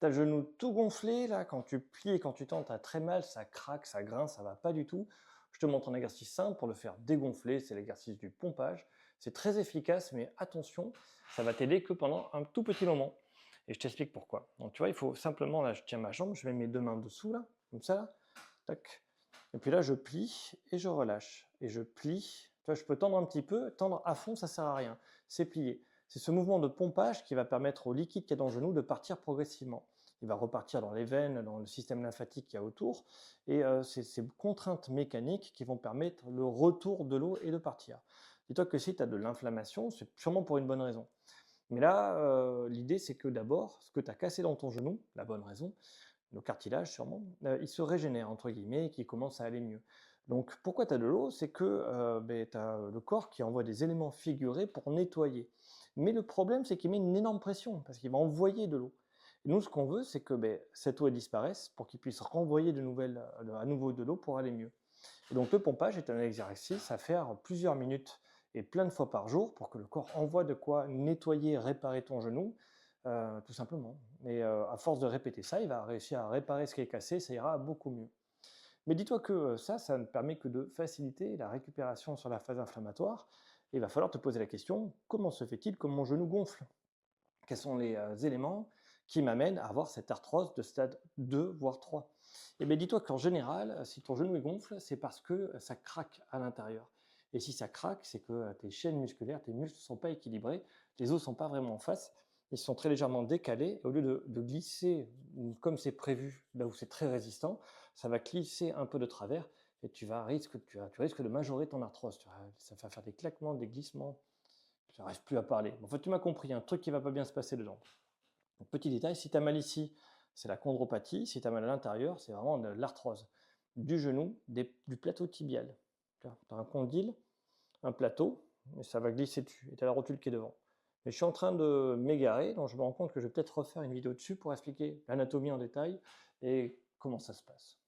T'as le genou tout gonflé là, quand tu plies et quand tu tends, t'as très mal, ça craque, ça grince, ça va pas du tout. Je te montre un exercice simple pour le faire dégonfler, c'est l'exercice du pompage. C'est très efficace, mais attention, ça va t'aider que pendant un tout petit moment. Et je t'explique pourquoi. Donc tu vois, il faut simplement, là je tiens ma jambe, je mets mes deux mains dessous là, comme ça, là, tac. Et puis là je plie et je relâche. Et je plie. Tu vois, je peux tendre un petit peu, tendre à fond, ça sert à rien. C'est plier. C'est ce mouvement de pompage qui va permettre au liquide qui est dans le genou de partir progressivement. Il va repartir dans les veines, dans le système lymphatique qu'il y a autour, et c'est ces contraintes mécaniques qui vont permettre le retour de l'eau et de partir. Dis-toi que si tu as de l'inflammation, c'est sûrement pour une bonne raison. Mais là, l'idée c'est que d'abord, ce que tu as cassé dans ton genou, la bonne raison, le cartilage sûrement, il se régénère entre guillemets et qui commence à aller mieux. Donc pourquoi tu as de l'eau? C'est que tu as le corps qui envoie des éléments figurés pour nettoyer. Mais le problème, c'est qu'il met une énorme pression parce qu'il va envoyer de l'eau. Et nous, ce qu'on veut, c'est que cette eau elle disparaisse pour qu'il puisse renvoyer à nouveau de l'eau pour aller mieux. Et donc le pompage est un exercice à faire plusieurs minutes et plein de fois par jour pour que le corps envoie de quoi nettoyer, réparer ton genou, tout simplement. Et à force de répéter ça, il va réussir à réparer ce qui est cassé, ça ira beaucoup mieux. Mais dis-toi que ça ne permet que de faciliter la récupération sur la phase inflammatoire. Et il va falloir te poser la question, comment se fait-il que mon genou gonfle? Quels sont les éléments qui m'amènent à avoir cette arthrose de stade 2, voire 3? Eh bien, dis-toi qu'en général, si ton genou est gonfle, c'est parce que ça craque à l'intérieur. Et si ça craque, c'est que tes chaînes musculaires, tes muscles ne sont pas équilibrés, les os ne sont pas vraiment en face, ils sont très légèrement décalés. Et au lieu de glisser comme c'est prévu, là où c'est très résistant, ça va glisser un peu de travers et tu risques de majorer ton arthrose. Ça va faire des claquements, des glissements. Tu n'arrives plus à parler. En fait, tu m'as compris, un truc qui va pas bien se passer dedans. Donc, petit détail, si tu as mal ici, c'est la chondropathie. Si tu as mal à l'intérieur, c'est vraiment de l'arthrose. Du genou, du plateau tibial. Tu as un condyle, un plateau, et ça va glisser dessus. Et tu as la rotule qui est devant. Mais je suis en train de m'égarer, donc je me rends compte que je vais peut-être refaire une vidéo dessus pour expliquer l'anatomie en détail et comment ça se passe.